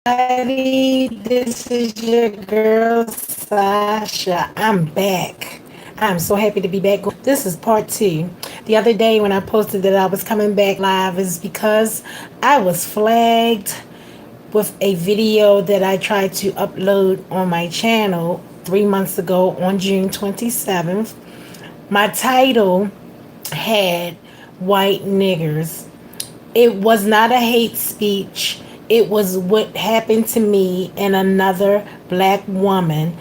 everybody. This is your girl Sasha. I'm back. I'm so happy to be back. This is part two. The other day when I posted that I was coming back live is because I was flagged with a video that I tried to upload on my channel 3 months ago on June 27th. My title had white niggers. It was not a hate speech. It was what happened to me and another black woman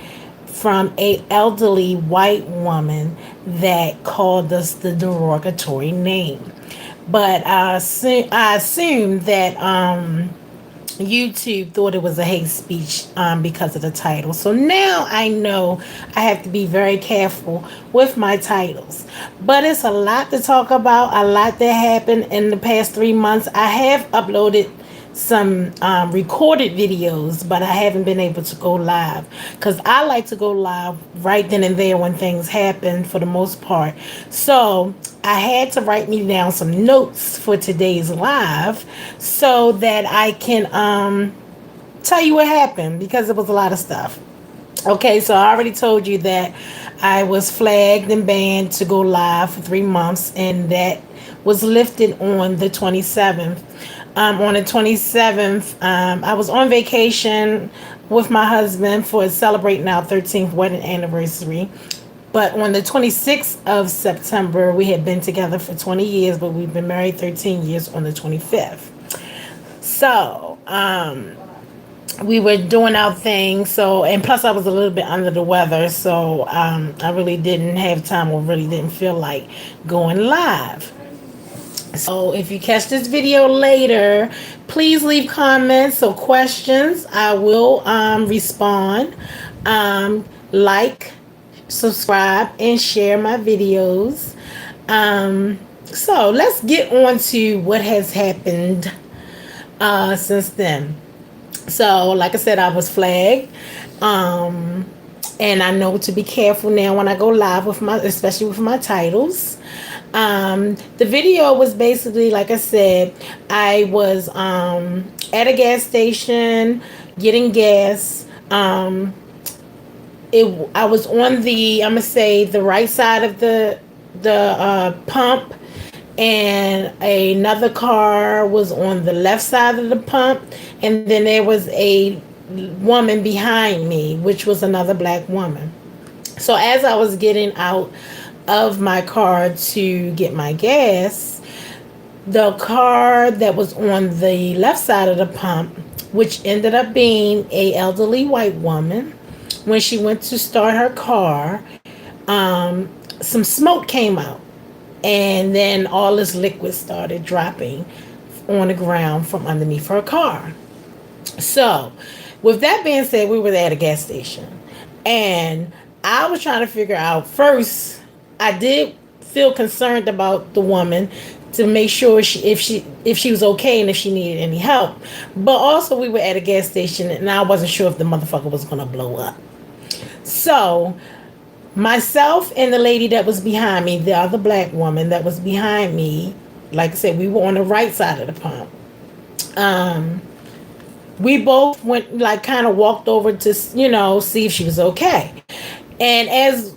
from a elderly white woman that called us the derogatory name. But I assumed that YouTube thought it was a hate speech because of the title. So now I know I have to be very careful with my titles. But it's a lot to talk about, a lot that happened in the past 3 months. I have uploaded some recorded videos, but I haven't been able to go live because I like to go live right then and there when things happen for the most part. So I had to write me down some notes for today's live so that I can tell you what happened because it was a lot of stuff. Okay, so I already told you that I was flagged and banned to go live for 3 months, and that was lifted on the 27th. On the 27th, I was on vacation with my husband for celebrating our 13th wedding anniversary. But on the 26th of September, we had been together for 20 years, but we've been married 13 years on the 25th. So, we were doing our thing. So, and plus I was a little bit under the weather. So, I really didn't have time or really didn't feel like going live. So if you catch this video later, please leave comments or questions. I will respond. Like, subscribe, and share my videos. So let's get on to what has happened since then. So, like I said, I was flagged. And I know to be careful now when I go live with my, especially with my titles. The video was basically, like I said, I was at a gas station getting gas. I was on the, I'm gonna say, the right side of the pump, and another car was on the left side of the pump, and then there was a woman behind me, which was another black woman. So as I was getting out of my car to get my gas, the car that was on the left side of the pump, which ended up being a elderly white woman, when she went to start her car, some smoke came out, and then all this liquid started dropping on the ground from underneath her car. So with that being said, we were at a gas station, and I was trying to figure out first. I did feel concerned about the woman to make sure if she was okay and if she needed any help. But also we were at a gas station, and I wasn't sure if the motherfucker was gonna blow up. So myself and the lady that was behind me, the other black woman that was behind me, like I said, we were on the right side of the pump. We both went, like, kind of walked over to, see if she was okay. And as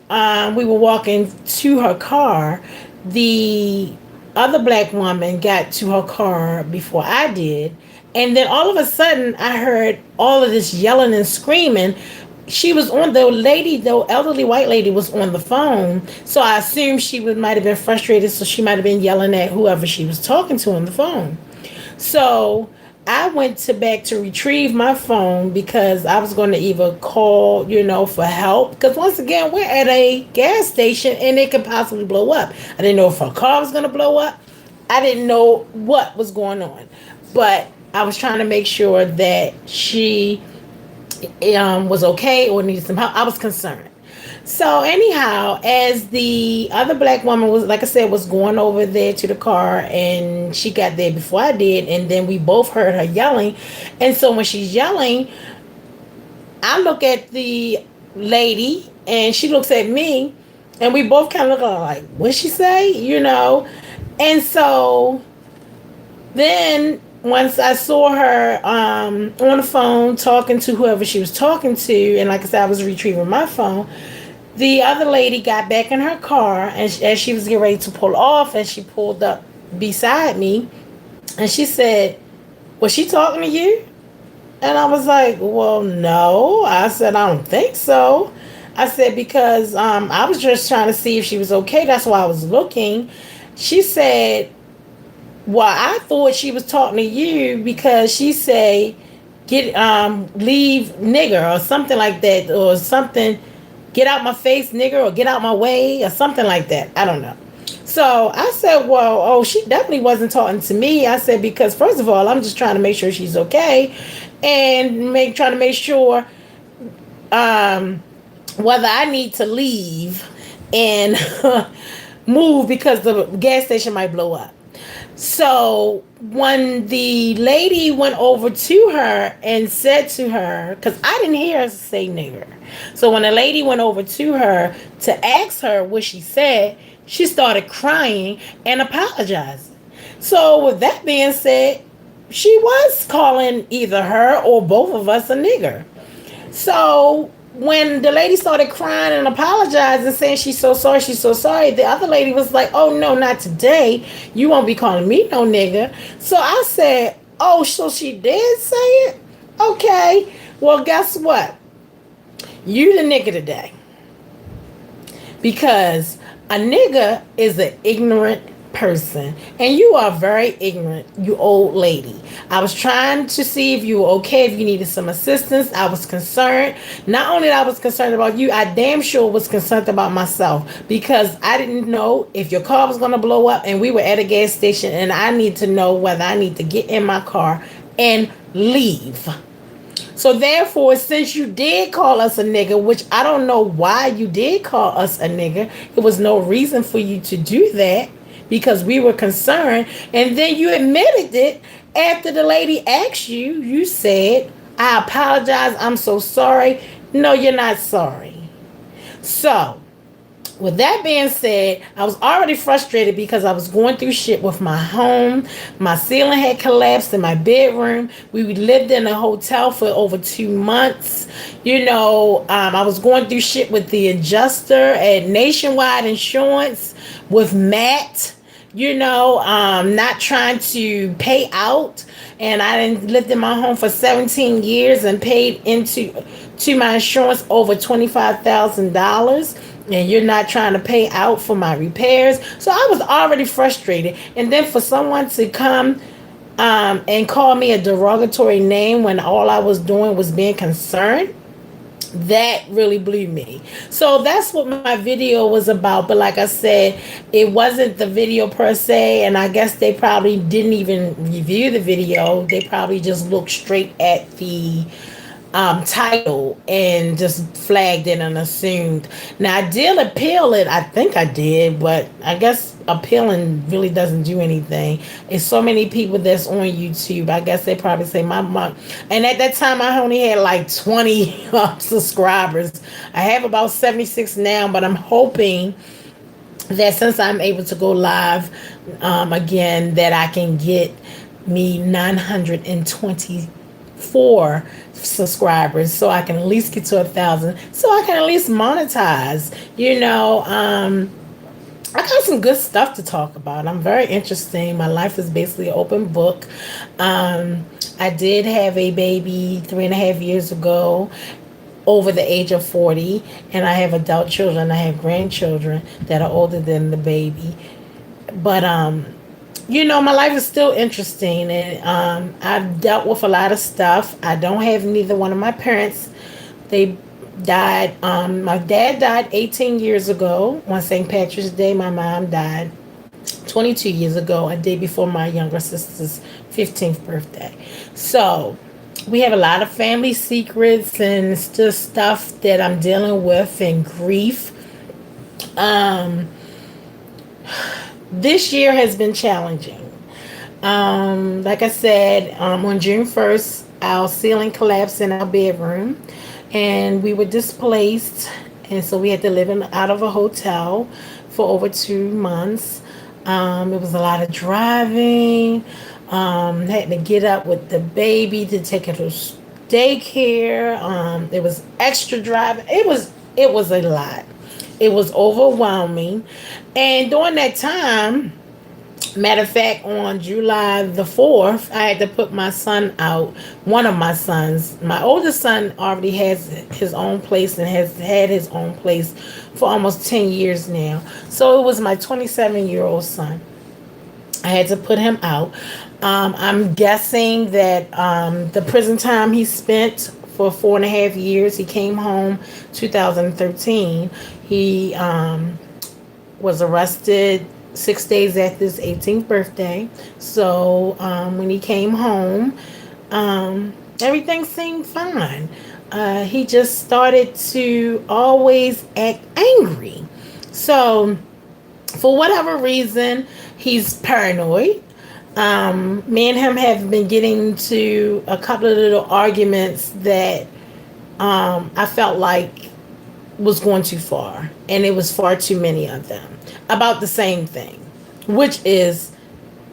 we were walking to her car, the other black woman got to her car before I did. And then all of a sudden, I heard all of this yelling and screaming. She was on, the lady, the elderly white lady was on the phone. So I assumed might have been frustrated. So she might have been yelling at whoever she was talking to on the phone. So I went back to retrieve my phone because I was going to either call, for help. Because once again, we're at a gas station and it could possibly blow up. I didn't know if her car was going to blow up. I didn't know what was going on. But I was trying to make sure that she was okay or needed some help. I was concerned. So anyhow, as the other black woman was, like I said, was going over there to the car, and she got there before I did, and then we both heard her yelling. And so when she's yelling, I look at the lady and she looks at me, and we both kind of look what'd she say? And so then once I saw her on the phone talking to whoever she was talking to, and like I said, I was retrieving my phone. The other lady got back in her car, and as she was getting ready to pull off, and she pulled up beside me, and she said, "Was she talking to you?" And I was like, "Well, no." I said, "I don't think so." I said, "Because I was just trying to see if she was okay. That's why I was looking." She said, "Well, I thought she was talking to you because she say, get leave nigger or something like that, or something, get out my face nigger, or get out my way, or something like that. I don't know." So I said, "Well, oh, she definitely wasn't talking to me." I said, "Because first of all, I'm just trying to make sure she's okay, and trying to make sure um whether I need to leave and move because the gas station might blow up." So when the lady went over to her and said to her, because I didn't hear her say nigger. So when the lady went over to her to ask her what she said, she started crying and apologizing. So with that being said, she was calling either her or both of us a nigger. So when the lady started crying and apologizing, saying she's so sorry, the other lady was like, "Oh no, not today. You won't be calling me no nigga." So I said, "Oh, so she did say it? Okay. Well, guess what? You the nigga today, because a nigga is an ignorant person, and you are very ignorant, you old lady. I was trying to see if you were okay, if you needed some assistance. I was concerned. Not only that I was concerned about you, I damn sure was concerned about myself, because I didn't know if your car was going to blow up, and we were at a gas station, and I need to know whether I need to get in my car and leave. So therefore, since you did call us a nigga, which I don't know why you did call us a nigga, it was no reason for you to do that, because we were concerned. And then you admitted it after the lady asked you. You said, "I apologize. I'm so sorry." No, you're not sorry. So with that being said, I was already frustrated because I was going through shit with my home. My ceiling had collapsed in my bedroom. We lived in a hotel for over 2 months. I was going through shit with the adjuster at Nationwide Insurance, with Matt, not trying to pay out. And I didn't lived in my home for 17 years and paid into to my insurance over $25,000, and you're not trying to pay out for my repairs. So I was already frustrated. And then for someone to come and call me a derogatory name when all I was doing was being concerned, that really blew me. So that's what my video was about. But like I said, it wasn't the video per se, and I guess they probably didn't even review the video. They probably just looked straight at the title and just flagged it and assumed. Now I did appeal it. I think I did, but I guess appealing really doesn't do anything. It's so many people that's on YouTube. I guess they probably say my mom. And at that time, I only had like 20 subscribers. I have about 76 now, but I'm hoping that since I'm able to go live again, that I can get me 924 subscribers, so I can at least get to 1,000, so I can at least monetize. I got some good stuff to talk about. I'm very interesting. My life is basically an open book. I did have a baby 3.5 years ago, over the age of 40, and I have adult children. I have grandchildren that are older than the baby. But my life is still interesting, and I've dealt with a lot of stuff. I don't have neither one of my parents. They died. My dad died 18 years ago on St. Patrick's Day. My mom died 22 years ago, a day before my younger sister's 15th birthday. So we have a lot of family secrets and just stuff that I'm dealing with, and grief. Um, this year has been challenging. Like I said, on June 1st, our ceiling collapsed in our bedroom, and we were displaced, and so we had to live out of a hotel for over 2 months. It was a lot of driving. Had to get up with the baby to take her to daycare. It was extra drive. It was a lot. It was overwhelming. And during that time, matter of fact, on July the 4th, I had to put my son out. One of my sons, my oldest son, already has his own place and has had his own place for almost 10 years now. So it was my 27-year-old son. I had to put him out. I'm guessing that the prison time he spent for 4.5 years, he came home 2013. He was arrested 6 days after his 18th birthday. So when he came home, everything seemed fine. He just started to always act angry. So for whatever reason, he's paranoid. Me and him have been getting to a couple of little arguments that I felt like was going too far, and it was far too many of them about the same thing, which is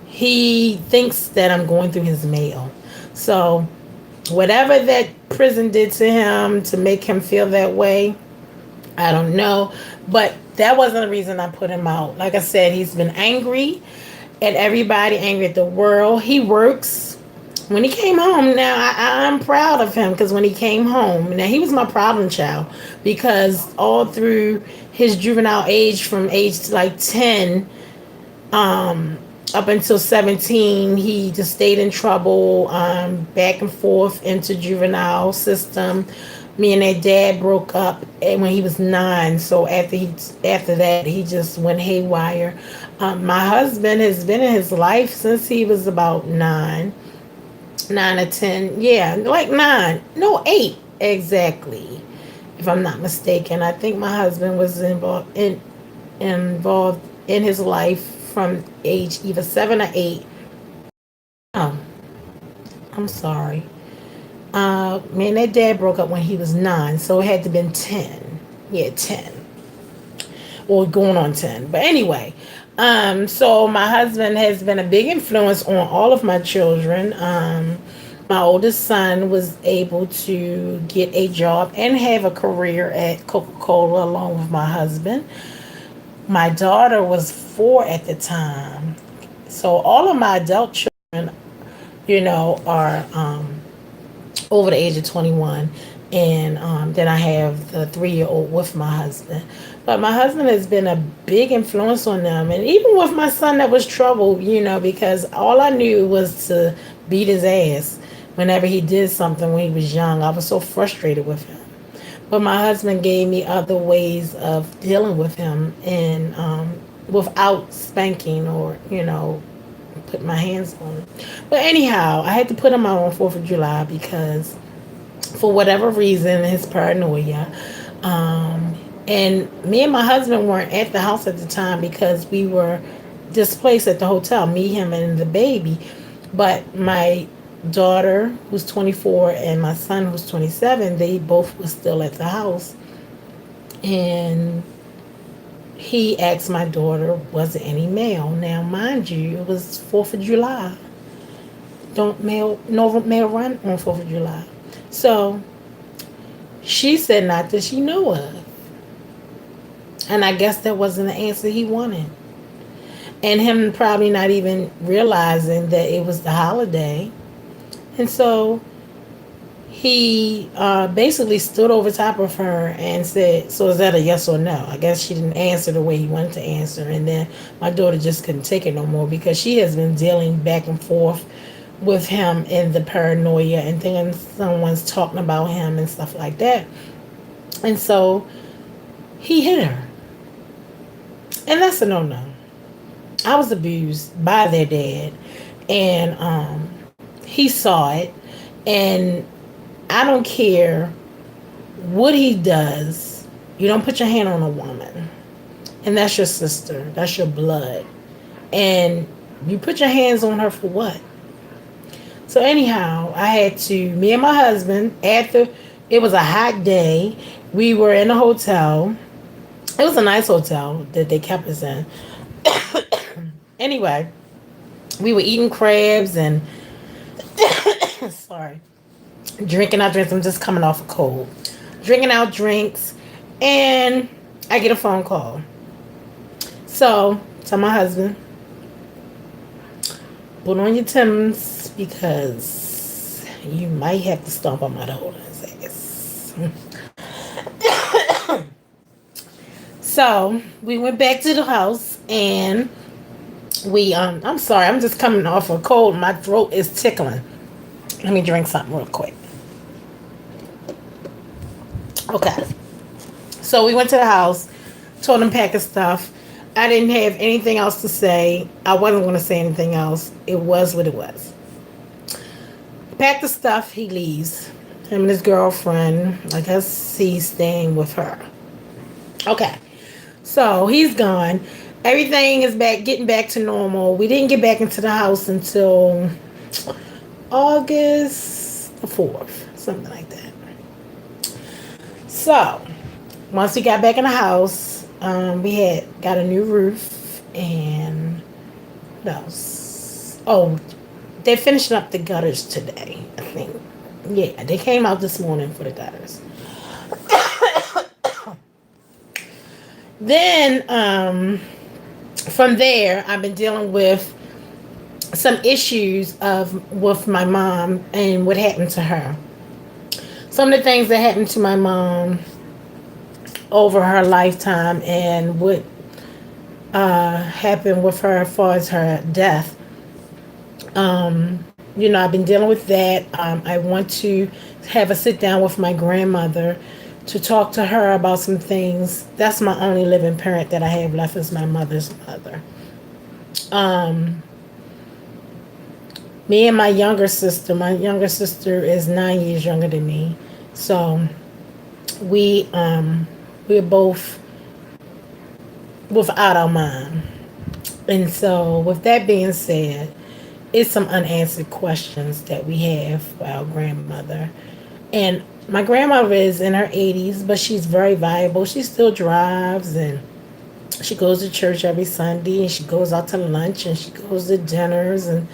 he thinks that I'm going through his mail. So, whatever that prison did to him to make him feel that way, I don't know. But that wasn't the reason I put him out. Like I said, he's been angry at everybody, angry at the world. He works. When he came home, now I'm proud of him because when he came home, now he was my problem child because all through his juvenile age, from age to like 10, up until 17, he just stayed in trouble, back and forth into juvenile system. Me and that dad broke up when he was 9. So after that, he just went haywire. My husband has been in his life since he was about 9 or 10. Yeah, like 9. No, 8 exactly. If I'm not mistaken, I think my husband was involved in his life from age either 7 or 8. Oh, I'm sorry. Me and that dad broke up when he was 9, so it had to been 10. Yeah, 10. Or going on 10. But anyway, so my husband has been a big influence on all of my children. My oldest son was able to get a job and have a career at Coca-Cola along with my husband. My daughter was 4 at the time. So all of my adult children, are over the age of 21. And then I have the 3-year-old with my husband. But my husband has been a big influence on them. And even with my son that was troubled, because all I knew was to beat his ass whenever he did something when he was young. I was so frustrated with him. But my husband gave me other ways of dealing with him and without spanking or, put my hands on him. But anyhow, I had to put him out on 4th of July because for whatever reason, his paranoia. And me and my husband weren't at the house at the time because we were displaced at the hotel, me, him, and the baby. But my daughter, who's 24, and my son, who's 27, they both were still at the house. And he asked my daughter, was there any mail? Now, mind you, it was 4th of July. No mail run on 4th of July. So she said not that she knew of. And I guess that wasn't the answer he wanted. And him probably not even realizing that it was the holiday. And so he basically stood over top of her and said, so is that a yes or no? I guess she didn't answer the way he wanted to answer. And then my daughter just couldn't take it no more because she has been dealing back and forth with him and the paranoia and thinking someone's talking about him and stuff like that. And so he hit her. And that's a no-no. I was abused by their dad. And he saw it. And I don't care what he does. You don't put your hand on a woman. And that's your sister. That's your blood. And you put your hands on her for what? So anyhow, I had to, me and my husband, after it was a hot day, we were in a hotel. It was a nice hotel that they kept us in. Anyway, We were eating crabs and sorry, drinking our drinks. I'm just coming off a cold. Drinking our drinks, and I get a phone call. So, tell my husband, put on your Timbs because you might have to stomp on my hole in his ass. So we went back to the house and I'm sorry, I'm just coming off a cold. My throat is tickling. Let me drink something real quick. Okay. So we went to the house, told him pack his stuff. I didn't have anything else to say. I wasn't going to say anything else. It was what it was. Packed the stuff, he leaves. Him and his girlfriend, I guess he's staying with her. Okay. So he's gone. Everything is back, getting back to normal. We didn't get back into the house until August the 4th, something like that. So once we got back in the house, we had got a new roof and what else? Oh, they're finishing up the gutters today, I think. Yeah, they came out this morning for the gutters. Then from there, I've been dealing with some issues of with my mom and what happened to her. Some of the things that happened to my mom over her lifetime and what happened with her as far as her death. I've been dealing with that. I want to have a sit down with my grandmother to talk to her about some things. That's my only living parent that I have left is my mother's mother. Um, Me and my younger sister is 9 years younger than me. So we're both without our mom. And so with that being said, it's some unanswered questions that we have for our grandmother. And my grandmother is in her 80s, but she's very viable. She still drives and she goes to church every Sunday and she goes out to lunch and she goes to dinners and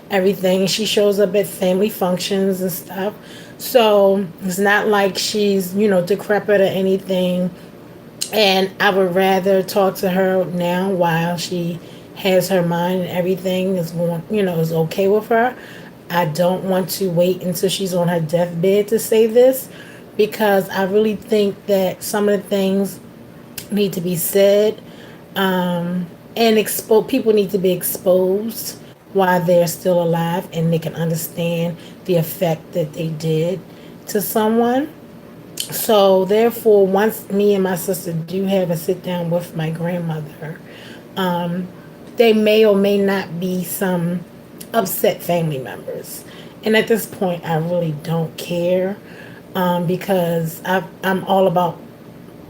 everything. She shows up at family functions and stuff. So it's not like she's, decrepit or anything. And I would rather talk to her now while she has her mind and everything is going, is okay with her. I don't want to wait until she's on her deathbed to say this because I really think that some of the things need to be said, and people need to be exposed while they're still alive and they can understand the effect that they did to someone. So therefore, once me and my sister do have a sit down with my grandmother, um, they may or may not be some upset family members. And at this point, I really don't care, because I'm all about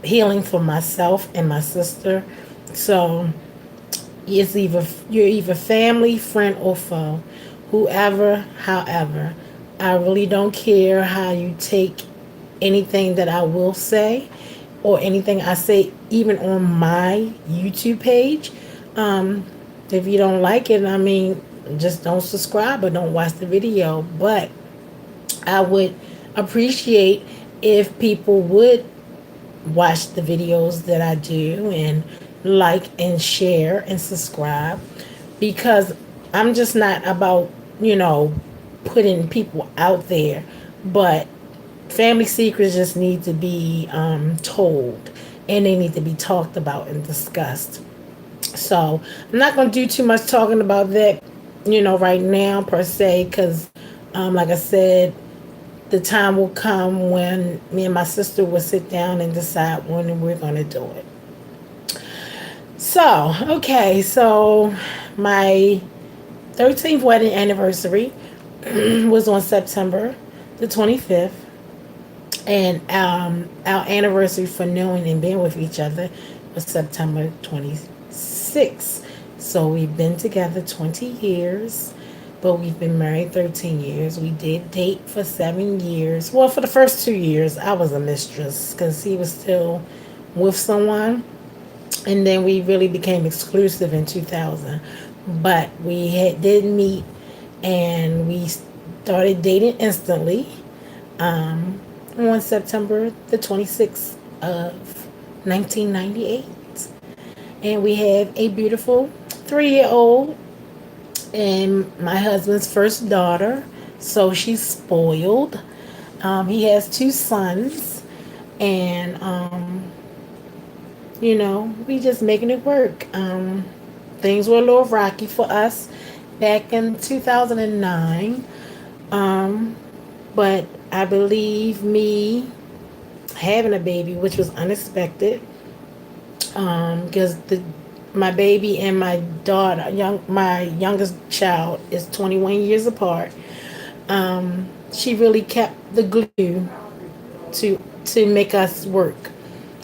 healing for myself and my sister. So you're either family, friend, or foe, whoever, however. I really don't care how you take anything that I will say or anything I say, even on my YouTube page. Um, if you don't like it, I mean, just don't subscribe or don't watch the video. But I would appreciate if people would watch the videos that I do and like and share and subscribe because I'm just not about, putting people out there, but family secrets just need to be told and they need to be talked about and discussed. So I'm not going to do too much talking about that, right now per se, because, like I said, the time will come when me and my sister will sit down and decide when we're going to do it. So, okay, so my 13th wedding anniversary was on September the 25th, and our anniversary for knowing and being with each other was September 26th. So we've been together 20 years, but we've been married 13 years. We did date for 7 years. Well, for the first 2 years, I was a mistress because he was still with someone. And then we really became exclusive in 2000. but did meet, and we started dating instantly, um, on September the 26th of 1998. And we have a beautiful 3-year old and my husband's first daughter. So she's spoiled. He has two sons, and we just making it work. Things were a little rocky for us back in 2009, but I believe me having a baby, which was unexpected, because the my baby and my daughter, my youngest child, is 21 years apart. She really kept the glue to make us work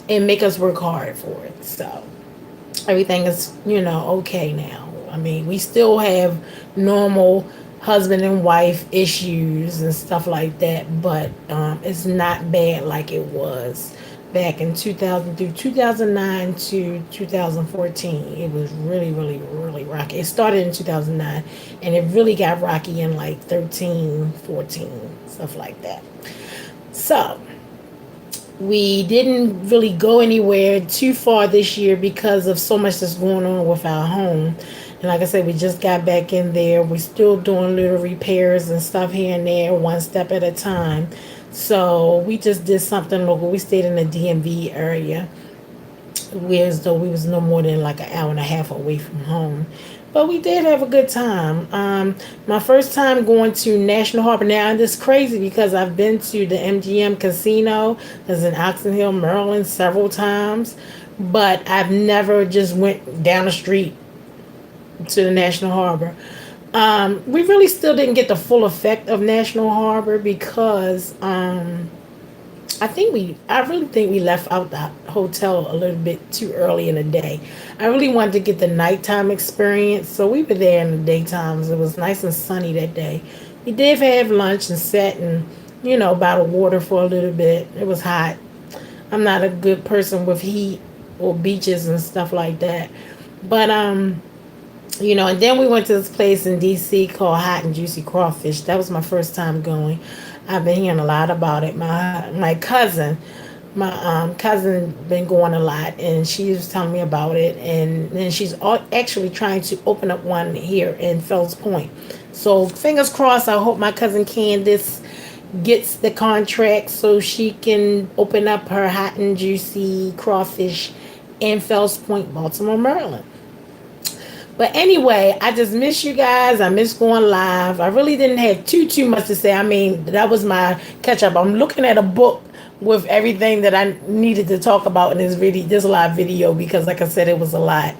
and make us work hard for it. So everything is, okay now. I mean, we still have normal husband and wife issues and stuff like that, but it's not bad like it was back in 2000 through 2009 to 2014. It was really, really, really rocky. It started in 2009 and it really got rocky in like 13, 14, stuff like that. So we didn't really go anywhere too far this year because of so much that's going on with our home. And like I said, we just got back in there. We're still doing little repairs and stuff here and there, one step at a time. So we just did something local. We stayed in the DMV area, whereas though we was no more than like an hour and a half away from home. But we did have a good time. My first time going to National Harbor. Now it's crazy because I've been to the MGM Casino that's in Oxon Hill, Maryland, several times, but I've never just went down the street to the National Harbor. We really still didn't get the full effect of National Harbor because I really think we left out the hotel a little bit too early in the day. I really wanted to get the nighttime experience, so we were there in the daytimes. It was nice and sunny that day. We did have lunch and sat and, by the water for a little bit. It was hot. I'm not a good person with heat or beaches and stuff like that. But and then we went to this place in DC called Hot and Juicy Crawfish. That was my first time going. I've been hearing a lot about it. My cousin been going a lot, and she was telling me about it, and then she's actually trying to open up one here in Fells Point. So fingers crossed. I hope my cousin Candace gets the contract so she can open up her Hot and Juicy Crawfish in Fells Point, Baltimore, Maryland. But anyway, I just miss you guys. I miss going live. I really didn't have too much to say. I mean, that was my catch up. I'm looking at a book with everything that I needed to talk about in this live video, because like I said, it was a lot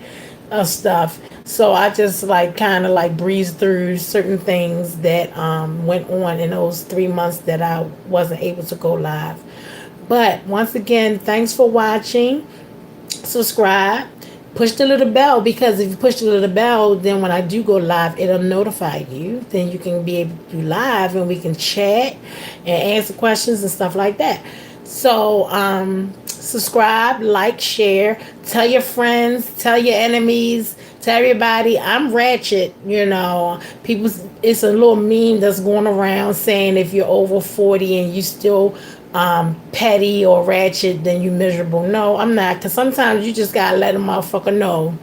of stuff. So I just like kind of like breezed through certain things that went on in those 3 months that I wasn't able to go live. But once again, thanks for watching. Subscribe, push the little bell, because if you push the little bell, then when I do go live, it'll notify you. Then you can be able to do live and we can chat and answer questions and stuff like that. So subscribe, like, share, tell your friends, tell your enemies, tell everybody I'm ratchet. People, it's a little meme that's going around saying if you're over 40 and you still petty or ratchet, then you miserable. No, I'm not, because sometimes you just gotta let a motherfucker know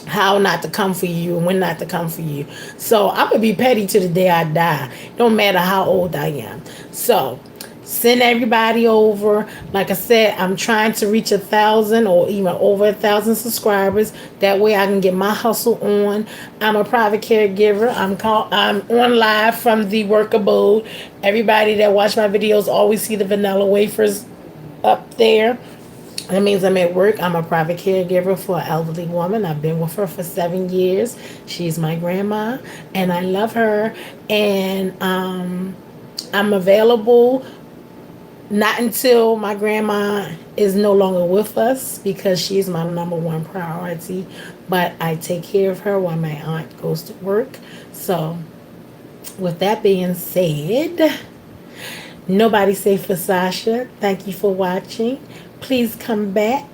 how not to come for you and when not to come for you. So I'm gonna be petty to the day I die, no matter how old I am. So send everybody over. Like I said, I'm trying to reach 1,000 or even over 1,000 subscribers. That way I can get my hustle on. I'm a private caregiver. I'm on live from the work abode. Everybody that watch my videos always see the vanilla wafers up there. That means I'm at work. I'm a private caregiver for an elderly woman. I've been with her for 7 years. She's my grandma, and I love her. And I'm available not until my grandma is no longer with us, because she's my number one priority. But I take care of her while my aunt goes to work. So, with that being said, nobody safe for Sasha. Thank you for watching. Please come back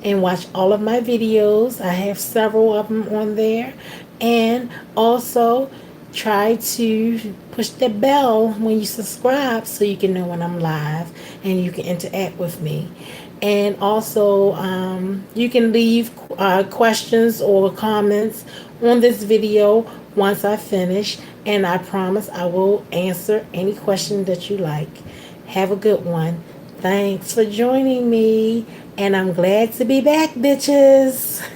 and watch all of my videos. I have several of them on there. And also try to push the bell when you subscribe so you can know when I'm live and you can interact with me. And also, you can leave questions or comments on this video once I finish, and I promise I will answer any question that you like. Have a good one. Thanks for joining me, and I'm glad to be back, bitches.